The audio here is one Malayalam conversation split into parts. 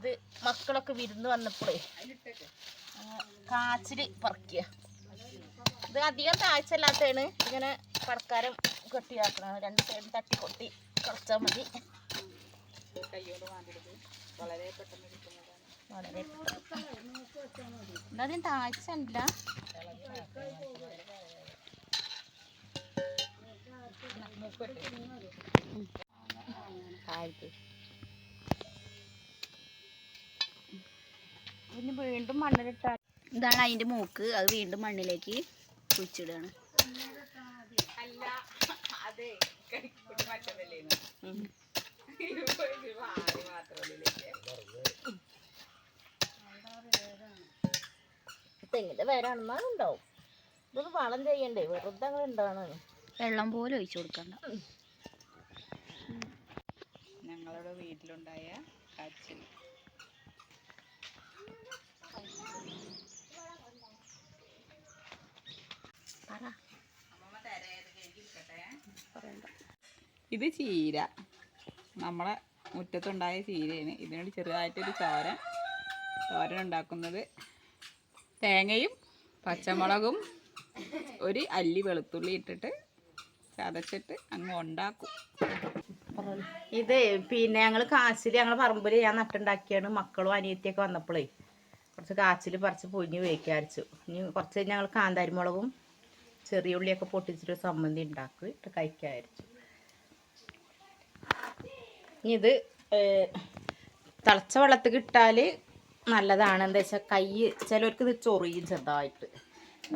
ഇത് മക്കളൊക്കെ വിരുന്ന് വന്നപ്പോഴേ കാച്ചില് പറിക്കുക. ഇത് അധികം താഴ്ചല്ലാത്തതാണ്. ഇങ്ങനെ പടക്കാരം കെട്ടിയാക്കണം. 2 സൈഡും തട്ടി കൊട്ടി കുറച്ചാൽ മതി. വളരെ അതിന് താഴ്ച ഉണ്ടല്ല. പിന്നെ വീണ്ടും മണ്ണിലിട്ടാൽ ഇതാണ് അതിൻ്റെ മൂക്ക്. അത് വീണ്ടും മണ്ണിലേക്ക് കുഴിച്ചിടുകയാണ്. തെങ്ങിന്റെ വേരാണെന്നാലും ഉണ്ടാവും. ഇതൊന്ന് വളം ചെയ്യണ്ടേ, വെറുതെ അങ്ങനെ ഉണ്ടാവണ. വെള്ളം പോലെ ഒഴിച്ചു കൊടുക്കണ്ട. ഞങ്ങളുടെ വീട്ടിലുണ്ടായ കാച്ചിൽ. ഇത് ചീര, നമ്മളെ മുറ്റത്തുണ്ടായ ചീരയാണ്. ഇതിനോട് ചെറുതായിട്ടൊരു തോരൻ ഉണ്ടാക്കുന്നത്. തേങ്ങയും പച്ചമുളകും ഒരു അല്ലി വെളുത്തുള്ളി ഇട്ടിട്ട് ചതച്ചിട്ട് അങ്ങ് ഉണ്ടാക്കും. ഇത് പിന്നെ ഞങ്ങൾ കാച്ചിൽ ഞങ്ങൾ പറമ്പിൽ ഞാൻ നട്ടുണ്ടാക്കിയാണ്. മക്കളും അനിയത്തിയൊക്കെ വന്നപ്പോഴേ കുറച്ച് കാച്ചിൽ പറിച്ച് പൊഴിഞ്ഞ് വേവിക്കാരിച്ചു. ഇനി കുറച്ച് കഴിഞ്ഞ് ഞങ്ങൾ കാന്താരിമുളകും ചെറിയ ഉള്ളിയൊക്കെ പൊട്ടിച്ചിട്ട് സമ്മന്തി ഉണ്ടാക്കി ഇട്ട് കഴിക്കാരിച്ചു. ഇനി ഇത് തിളച്ച വെള്ളത്തിൽ ഇട്ടാൽ നല്ലതാണ്. എന്താ വെച്ചാൽ കൈ ചിലവർക്ക് ഇത് ചൊറിയും ചെറുതായിട്ട്.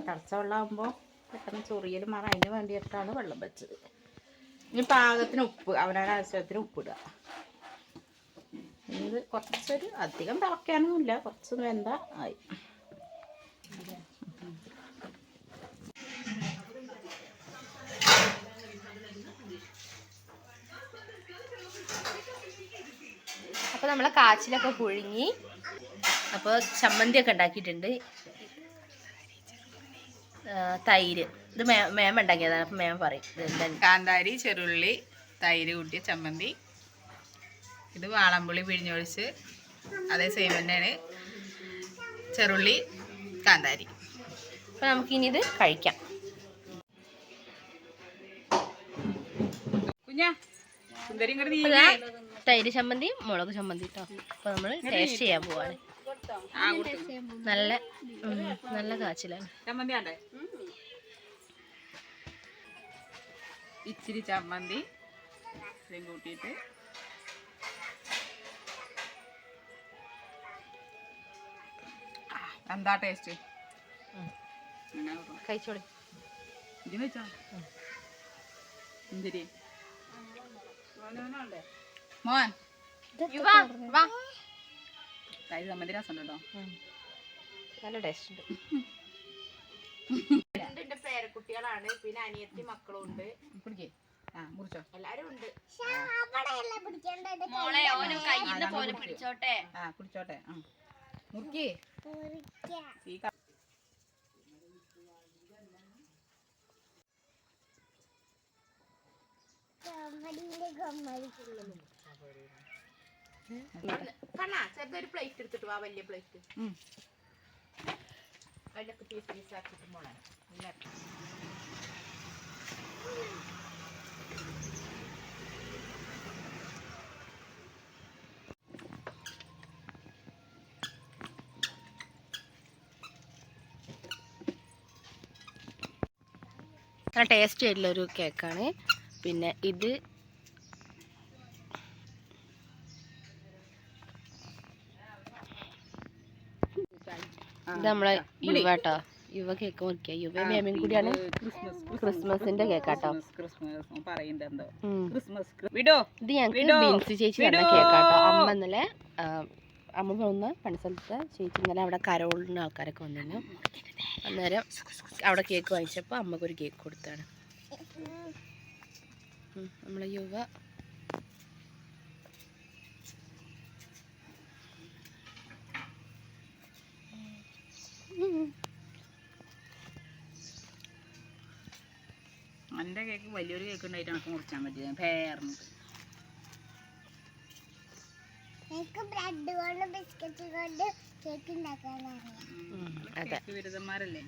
തിളച്ച വെള്ളമാകുമ്പോൾ പെട്ടെന്ന് ചൊറിയൽ മാറാൻ അതിന് വേണ്ടിയിട്ടാണ് വെള്ളം വെച്ചത്. ഇനി പാകത്തിന് ഉപ്പ്, അവനവൻ്റെ ആവശ്യത്തിന് ഉപ്പിടുക. ഇനി ഇത് കുറച്ചൊരു അധികം തിളയ്ക്കാനൊന്നുമില്ല, കുറച്ച് വെന്ത ആയി. അപ്പോൾ നമ്മളെ കാച്ചിലൊക്കെ പുഴുങ്ങി. അപ്പോൾ ചമ്മന്തിയൊക്കെ ഉണ്ടാക്കിയിട്ടുണ്ട്. തൈര് ഇത് മേമ ഉണ്ടാക്കിയതാണ്. അപ്പം മേമ പറയും. കാന്താരി, ചെറുള്ളി, തൈര് കൂട്ടിയ ചമ്മന്തി. ഇത് വാളംപുളി പിഴിഞ്ഞൊഴിച്ച് അതേ സെയിം തന്നെയാണ്. ചെറുള്ളി, കാന്താരി. അപ്പം നമുക്കിനി ഇത് കഴിക്കാം. കുഞ്ഞാ സുന്ദരി തൈര് ചമ്മന്തി, മുളക് ചമ്മന്തി കേട്ടോ. അപ്പോൾ നമ്മൾ ടേസ്റ്റ് ചെയ്യാൻ പോവാണ്. നല്ല കാച്ചിലാണ്. ചമ്മന്തി ആണ്ടേ? ഇച്ചിരി ചമ്മന്തി കൂട്ടിയിട്ട് എന്താ ടേസ്റ്റ്? കഴിച്ചോളി. ഇതിന് വെച്ചോ എന്തിരി മോൻ തൈര് ചമ്മന്തി രസം കേട്ടോ. നല്ല ടേസ്റ്റ് ഉണ്ട്. എന്റെ പേരക്കുട്ടികളാണ്, പിന്നെ അനിയത്തി മക്കളും ഉണ്ട്. കുടിക്കേ മുറിച്ചോ, എല്ലാരും ഉണ്ട്. പിടിച്ചോട്ടെ പിടിച്ചോട്ടെ. മുറുക്കി ചെറുതൊരു പ്ലേറ്റ് എടുത്തിട്ട് വാ, വലിയ പ്ലേറ്റ്. അതിലൊക്കെ പീസ് ആക്കിയിട്ട് മോളെ നല്ല ടേസ്റ്റ് ആയിട്ടുള്ളൊരു കേക്കാണ്. പിന്നെ ഇത് നമ്മളെ യുവ കേട്ടോ. യുവ കേക്ക് മുറിക്കുക. യുവ മേമയും കൂടിയാണ്. ക്രിസ്മസിന്റെ കേക്കാട്ടോ. ഇത് ഞങ്ങൾക്ക് ബീൻസ് ചേച്ചി തന്ന കേക്കാട്ടോ. അമ്മ ഇന്നലെ അമ്മ പോകുന്ന പണിസ്ഥലത്തെ ചേച്ചി ഇന്നലെ അവിടെ കരോളിന് ആൾക്കാരൊക്കെ വന്നിരുന്നു. അന്നേരം അവിടെ കേക്ക് വാങ്ങിച്ചപ്പോൾ അമ്മക്കൊരു കേക്ക് കൊടുത്താണ്. നമ്മളെ യുവ എൻ്റെ കേക്ക് വലിയൊരു കേക്ക് ഉണ്ടായിട്ട് നമുക്ക് മുറിച്ചാൻ പറ്റില്ല. പേർന്നിട്ട് അതെ കേക്ക് ബിരുദന്മാരല്ലേ